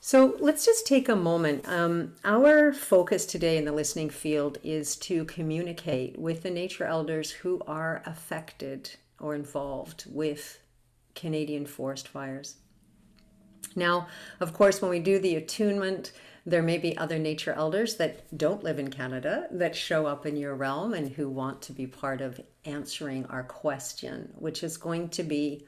So let's just take a moment. Our focus today in the listening field is to communicate with the nature elders who are affected or involved with Canadian forest fires. Now, of course, when we do the attunement, there may be other nature elders that don't live in Canada that show up in your realm and who want to be part of answering our question, which is going to be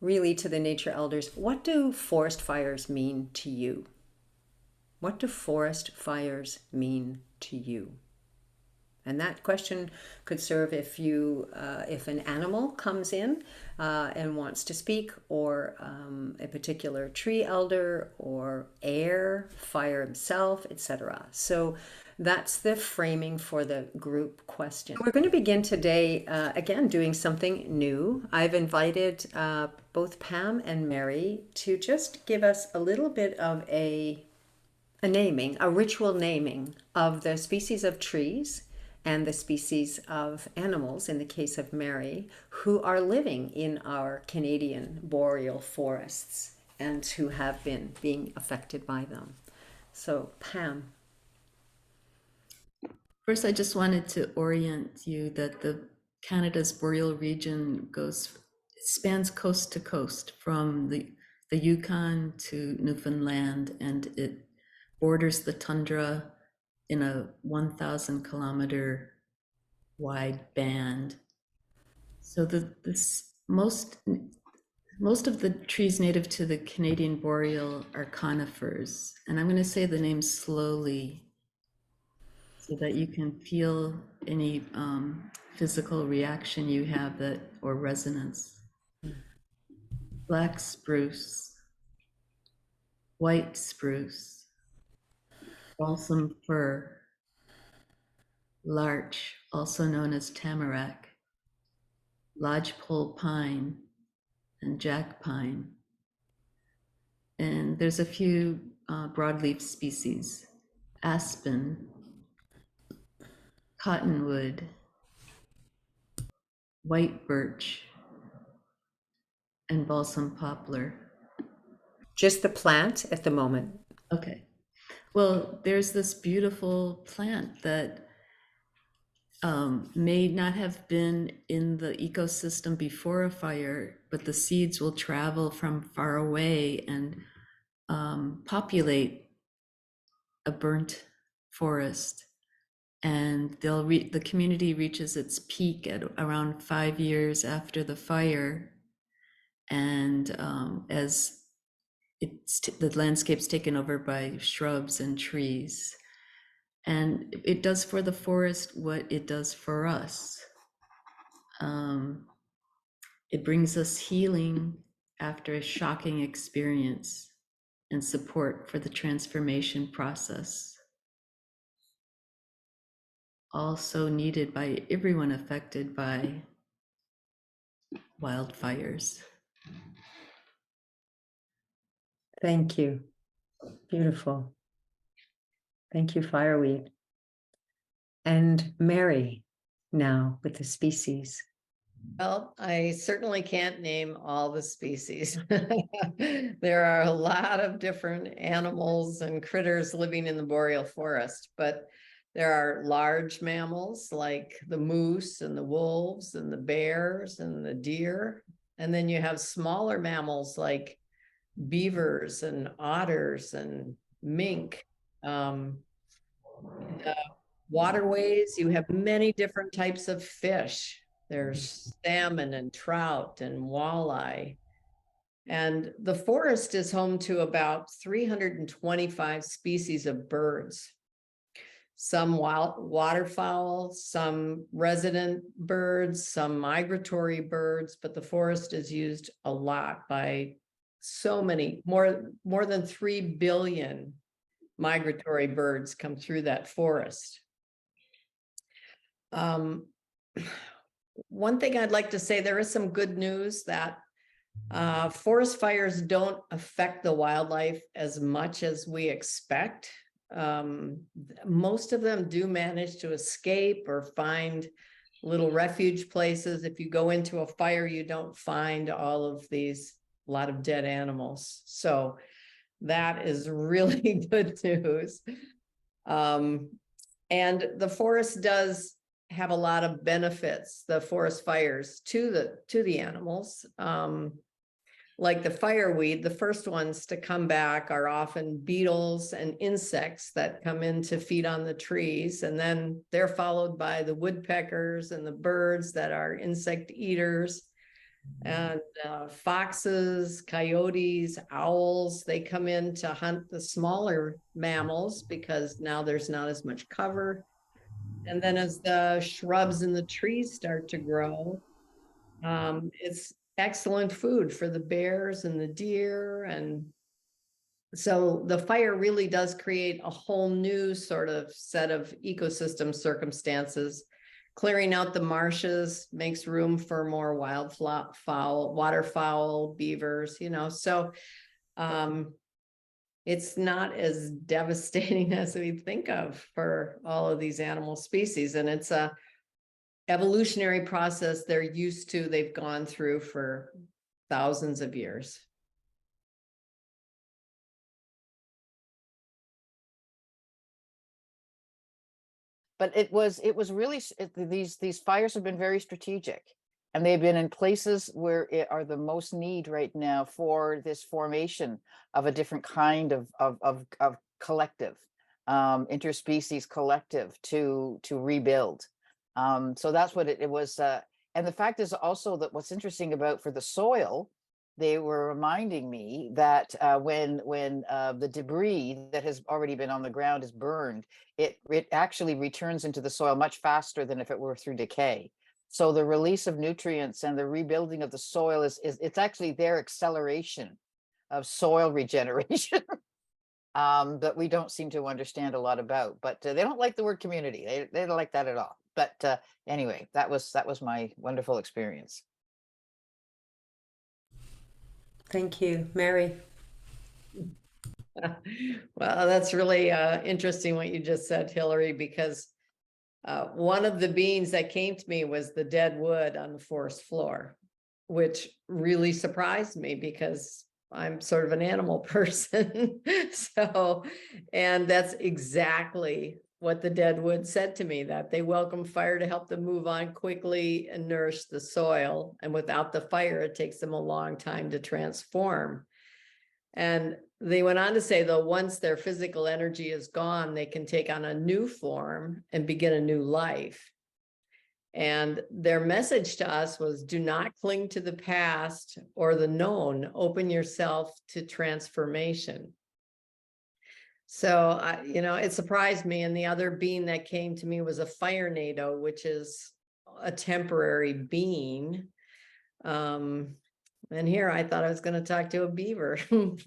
really to the nature elders, what do forest fires mean to you? What do forest fires mean to you? And that question could serve if an animal comes in and wants to speak, or a particular tree elder, or air, fire himself, etc. So that's the framing for the group question. We're going to begin today, again, doing something new. I've invited both Pam and Mary to just give us a little bit of a naming, a ritual naming of the species of trees and the species of animals, in the case of Mary, who are living in our Canadian boreal forests and who have been being affected by them. So, Pam. First, I just wanted to orient you that the Canada's boreal region spans coast to coast from the Yukon to Newfoundland, and it borders the tundra in a 1,000 kilometer wide band. So most of the trees native to the Canadian boreal are conifers, and I'm going to say the names slowly so that you can feel any physical reaction you have or resonance. Black spruce, white spruce, balsam fir, larch, also known as tamarack, lodgepole pine, and jack pine. And there's a few broadleaf species: aspen, cottonwood, white birch, and balsam poplar. Just the plant at the moment. Okay. Well, there's this beautiful plant that may not have been in the ecosystem before a fire, but the seeds will travel from far away and populate a burnt forest. And the community reaches its peak at around 5 years after the fire. And as the landscape's taken over by shrubs and trees. And it does for the forest what it does for us. It brings us healing after a shocking experience and support for the transformation process. Also needed by everyone affected by wildfires. Thank you. Beautiful. Thank you, Fireweed. And Mary, now with the species. Well, I certainly can't name all the species. There are a lot of different animals and critters living in the boreal forest, but there are large mammals like the moose and the wolves and the bears and the deer. And then you have smaller mammals like beavers and otters and mink. The waterways, you have many different types of fish. There's salmon and trout and walleye. And the forest is home to about 325 species of birds. Some wild waterfowl, some resident birds, some migratory birds, but the forest is used a lot by so many, more than 3 billion migratory birds come through that forest. One thing I'd like to say, there is some good news that forest fires don't affect the wildlife as much as we expect. Most of them do manage to escape or find little refuge places. If you go into a fire, you don't find all of these, a lot of dead animals. So That is really good news. And the forest does have a lot of benefits, the forest fires, to the animals. Like the fireweed, the first ones to come back are often beetles and insects that come in to feed on the trees. And then they're followed by the woodpeckers and the birds that are insect eaters. And foxes, coyotes, owls, they come in to hunt the smaller mammals because now there's not as much cover. And then as the shrubs and the trees start to grow, it's excellent food for the bears and the deer. And so the fire really does create a whole new sort of set of ecosystem circumstances. Clearing out the marshes makes room for more wildfowl, waterfowl, beavers, so it's not as devastating as we think of for all of these animal species. And it's a evolutionary process they've gone through for thousands of years. But it was really these fires have been very strategic, and they've been in places where it are the most need right now for this formation of a different kind of collective, interspecies collective to rebuild. So that's what it was. And the fact is also that what's interesting about for the soil, they were reminding me that when the debris that has already been on the ground is burned, it actually returns into the soil much faster than if it were through decay. So the release of nutrients and the rebuilding of the soil is it's actually their acceleration of soil regeneration that we don't seem to understand a lot about. But they don't like the word community. They don't like that at all. But anyway, that was my wonderful experience. Thank you, Mary. Well, that's really interesting what you just said, Hillary, because one of the beings that came to me was the dead wood on the forest floor, which really surprised me because I'm sort of an animal person. And that's exactly what the dead wood said to me, that they welcome fire to help them move on quickly and nourish the soil. And without the fire, it takes them a long time to transform. And they went on to say, though, once their physical energy is gone, they can take on a new form and begin a new life. And their message to us was, do not cling to the past or the known, open yourself to transformation. So, it surprised me. And the other being that came to me was a fire NATO, which is a temporary being. And here I thought I was going to talk to a beaver.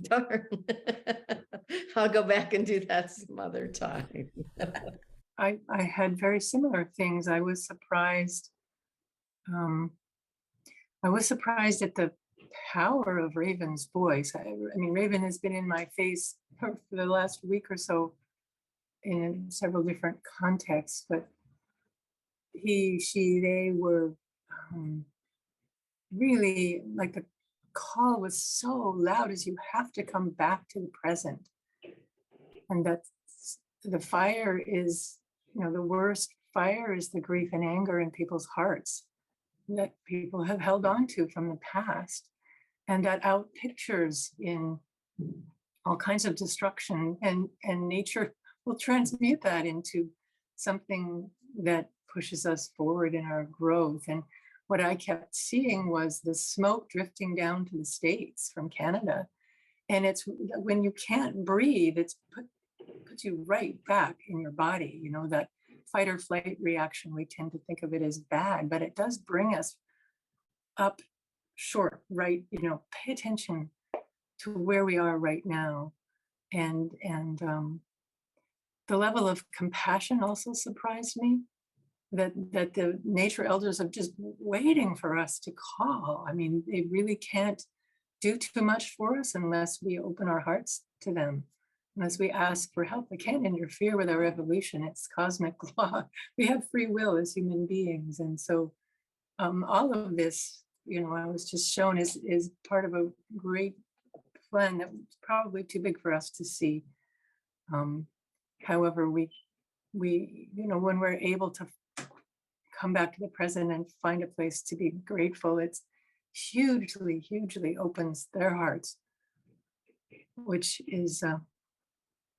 Darn. I'll go back and do that some other time. I had very similar things. I was surprised. I was surprised at the power of Raven's voice. I mean, Raven has been in my face for the last week or so in several different contexts, but they were really, like, the call was so loud, as you have to come back to the present. And that the fire is, the worst fire is the grief and anger in people's hearts that people have held on to from the past. And that out pictures in all kinds of destruction, and nature will transmute that into something that pushes us forward in our growth. And what I kept seeing was the smoke drifting down to the States from Canada. And it's when you can't breathe, it's puts you right back in your body. That fight or flight reaction, we tend to think of it as bad, but it does bring us up short, right? Pay attention to where we are right now. And the level of compassion also surprised me, that the nature elders are just waiting for us to call. I mean, they really can't do too much for us unless we open our hearts to them, unless we ask for help. They can't interfere with our evolution. It's cosmic law. We have free will as human beings. And so all of this, I was just shown is part of a great plan that was probably too big for us to see. However, when we're able to come back to the present and find a place to be grateful, it's hugely, hugely opens their hearts, which is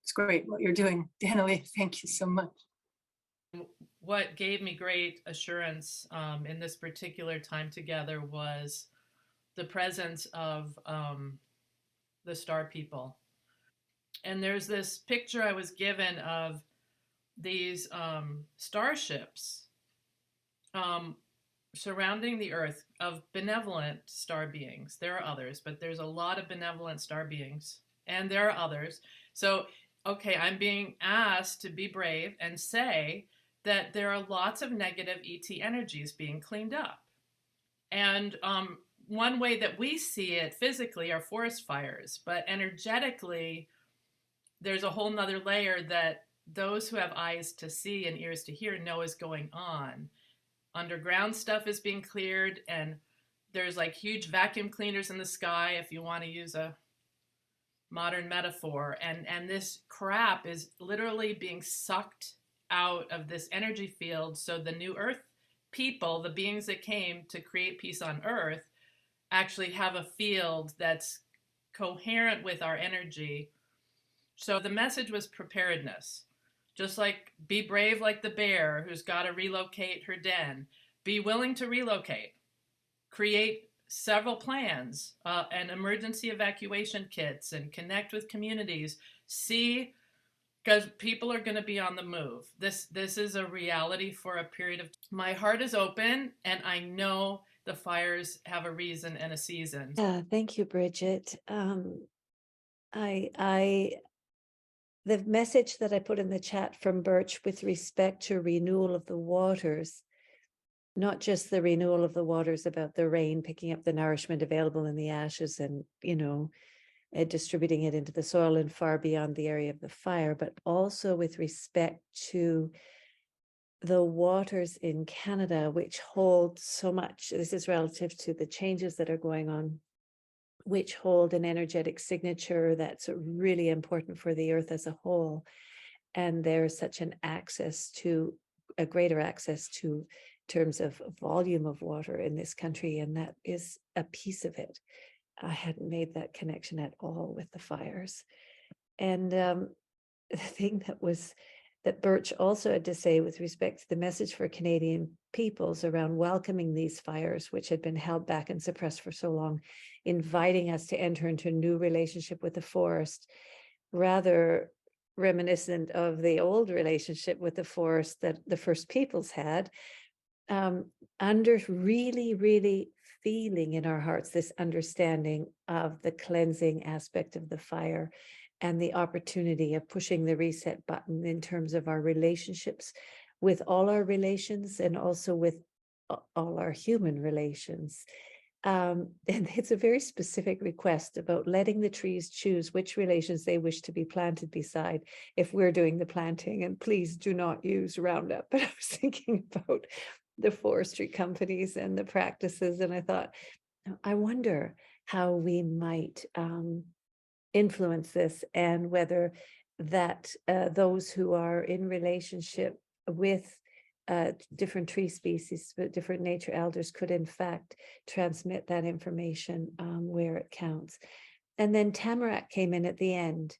it's great what you're doing, Danielle. Thank you so much. What gave me great assurance in this particular time together was the presence of the star people. And there's this picture I was given of these starships surrounding the Earth of benevolent star beings. There are others, but there's a lot of benevolent star beings, and there are others. So, okay, I'm being asked to be brave and say that there are lots of negative ET energies being cleaned up. And one way that we see it physically are forest fires, but energetically, there's a whole nother layer that those who have eyes to see and ears to hear know is going on. Underground stuff is being cleared, and there's like huge vacuum cleaners in the sky, if you want to use a modern metaphor. And this crap is literally being sucked out of this energy field. So the new Earth people, the beings that came to create peace on Earth, actually have a field that's coherent with our energy. So the message was preparedness. Just like be brave like the bear who's got to relocate her den. Be willing to relocate. Create several plans and emergency evacuation kits and connect with communities. See, because people are going to be on the move. This is a reality for a period of time. My heart is open, and I know the fires have a reason and a season. Yeah, thank you, Bridget. The message that I put in the chat from Birch with respect to renewal of the waters, not just the renewal of the waters about the rain picking up the nourishment available in the ashes and, distributing it into the soil and far beyond the area of the fire, but also with respect to the waters in Canada, which hold so much. This is relative to the changes that are going on, which hold an energetic signature that's really important for the earth as a whole. And there's such a greater access to terms of volume of water in this country. And that is a piece of it. I hadn't made that connection at all with the fires. And the thing that Birch also had to say with respect to the message for Canadian peoples around welcoming these fires, which had been held back and suppressed for so long, inviting us to enter into a new relationship with the forest, rather reminiscent of the old relationship with the forest that the first peoples had, under really, really feeling in our hearts this understanding of the cleansing aspect of the fire and the opportunity of pushing the reset button in terms of our relationships with all our relations and also with all our human relations. And it's a very specific request about letting the trees choose which relations they wish to be planted beside if we're doing the planting. And please do not use Roundup. But I was thinking about the forestry companies and the practices, and I thought, I wonder how we might influence this, and whether that those who are in relationship with different tree species, but different nature elders could in fact transmit that information where it counts. And then Tamarack came in at the end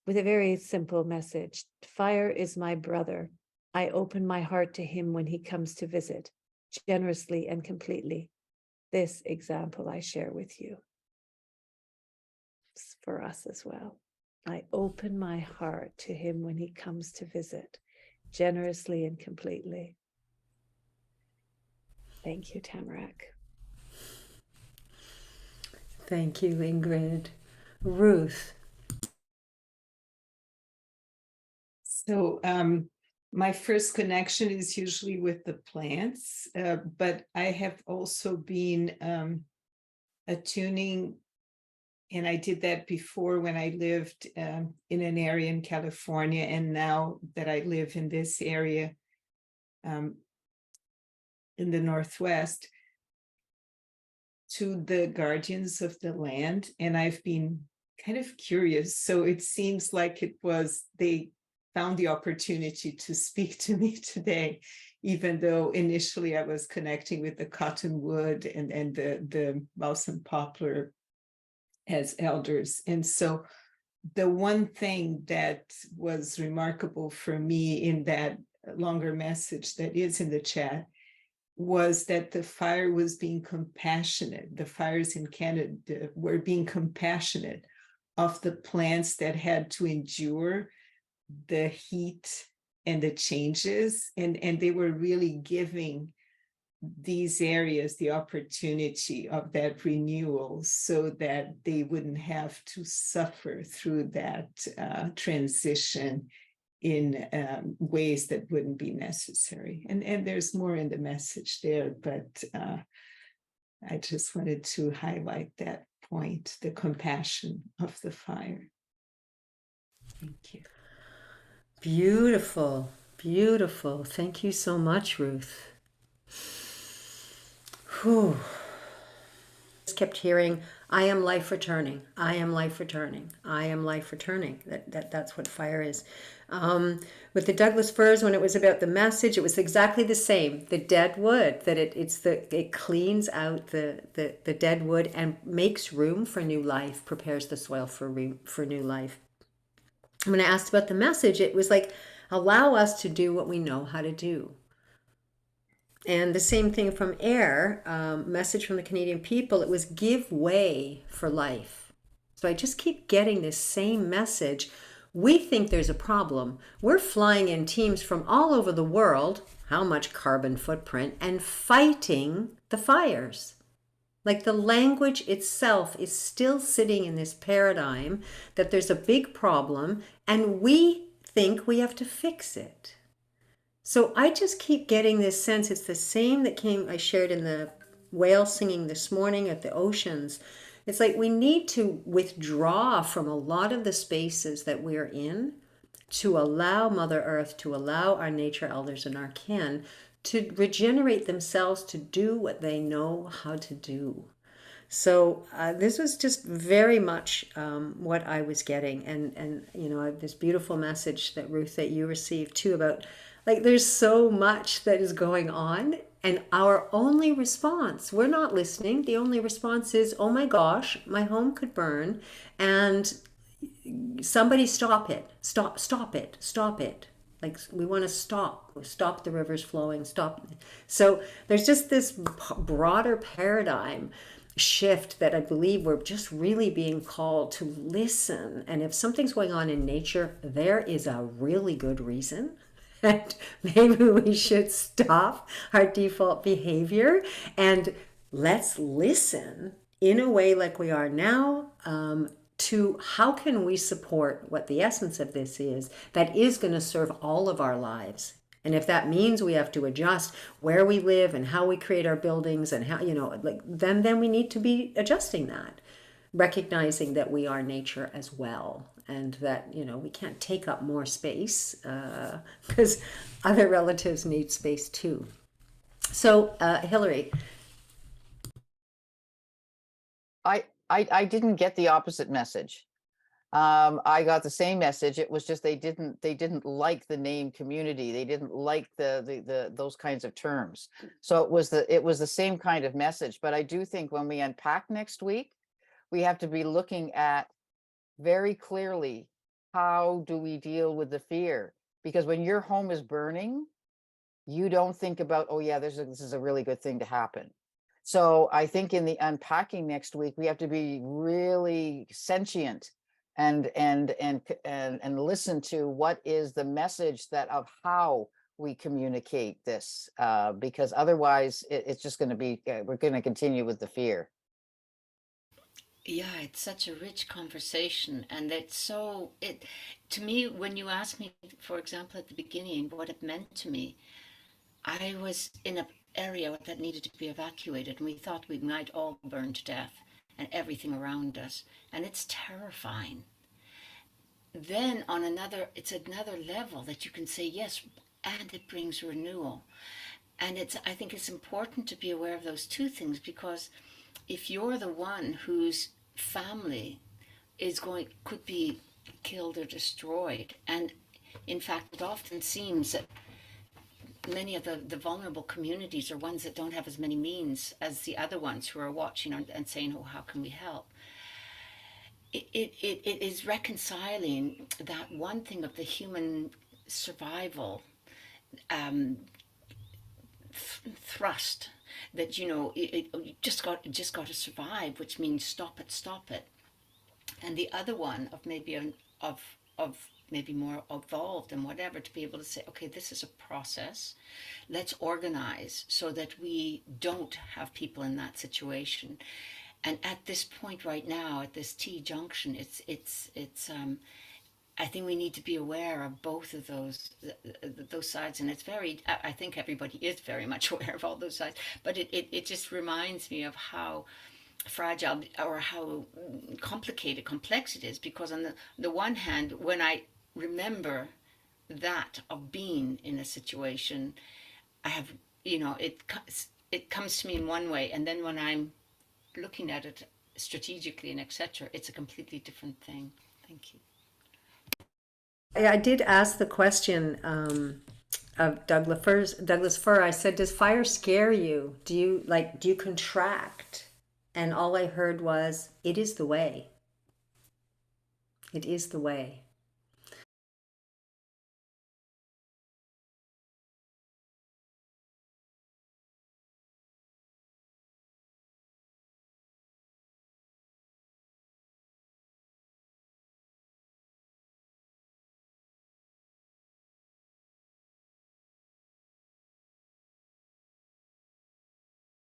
with a very simple message. Fire is my brother. I open my heart to him when he comes to visit, generously and completely. This example I share with you. It's for us as well. I open my heart to him when he comes to visit, generously and completely. Thank you, Tamarack. Thank you, Ingrid. Ruth. So my first connection is usually with the plants, but I have also been attuning, and I did that before when I lived in an area in California, and now that I live in this area in the Northwest, to the guardians of the land. And I've been kind of curious. So it seems like they found the opportunity to speak to me today, even though initially I was connecting with the cottonwood and the balsam poplar as elders. And so the one thing that was remarkable for me in that longer message that is in the chat was that the fire was being compassionate. The fires in Canada were being compassionate of the plants that had to endure the heat and the changes. And they were really giving these areas the opportunity of that renewal so that they wouldn't have to suffer through that transition in ways that wouldn't be necessary. And there's more in the message there, but I just wanted to highlight that point, the compassion of the fire. Thank you. Beautiful, beautiful. Thank you so much, Ruth. Whew. Just kept hearing, I am life returning. I am life returning. I am life returning. That's what fire is. With the Douglas firs, when it was about the message, it was exactly the same. The dead wood, that it cleans out the dead wood and makes room for new life, prepares the soil for new life. When I asked about the message, it was like, allow us to do what we know how to do. And the same thing from air, message from the Canadian people, it was give way for life. So I just keep getting this same message. We think there's a problem. We're flying in teams from all over the world, how much carbon footprint, and fighting the fires. Like the language itself is still sitting in this paradigm that there's a big problem and we think we have to fix it. So I just keep getting this sense. It's the same that I shared in the whale singing this morning at the oceans. It's like we need to withdraw from a lot of the spaces that we're in to allow Mother Earth, to allow our nature elders and our kin to regenerate themselves to do what they know how to do. So this was just very much what I was getting. And you know, this beautiful message that Ruth, that you received too, about like there's so much that is going on, and our only response, we're not listening. The only response is, oh my gosh, my home could burn, and somebody stop it. Stop it. Like we want to stop the rivers flowing, stop. So there's just this broader paradigm shift that I believe we're just really being called to listen. And if something's going on in nature, there is a really good reason. And maybe we should stop our default behavior and let's listen in a way like we are now, to how can we support what the essence of this is that is going to serve all of our lives. And if that means we have to adjust where we live and how we create our buildings and how, you know, like then we need to be adjusting that, recognizing that we are nature as well, and that, you know, we can't take up more space because other relatives need space too. So Hillary. I didn't get the opposite message. I got the same message. It was just they didn't like the name community. They didn't like the those kinds of terms. So it was the same kind of message. But I do think when we unpack next week, we have to be looking at very clearly, how do we deal with the fear? Because when your home is burning, you don't think about, oh yeah, this is a really good thing to happen. So I think in the unpacking next week, we have to be really sentient and listen to what is the message that of how we communicate this, because otherwise it's just going to be, we're going to continue with the fear. Yeah, it's such a rich conversation, and to me, when you asked me, for example, at the beginning, what it meant to me, I was in an area that needed to be evacuated, and we thought we might all burn to death and everything around us, and it's terrifying. Then it's another level that you can say yes, and it brings renewal. And I think it's important to be aware of those two things, because if you're the one whose family could be killed or destroyed. And in fact, it often seems that many of the vulnerable communities are ones that don't have as many means as the other ones who are watching and saying, oh, how can we help? It is reconciling that one thing of the human survival thrust that, you know, you just got to survive, which means stop it. And the other one of maybe more evolved and whatever, to be able to say, okay, this is a process. Let's organize so that we don't have people in that situation. And at this point right now, at this T junction, it's I think we need to be aware of both of those sides, and it's very. I think everybody is very much aware of all those sides. But it just reminds me of how fragile or how complex it is, because on the one hand, when I remember that of being in a situation, I have, you know, it comes to me in one way, and then when I'm looking at it strategically and etc., it's a completely different thing. Thank you. I did ask the question of Douglas Fir. I said, does fire scare you? Do you contract? And all I heard was, it is the way. It is the way.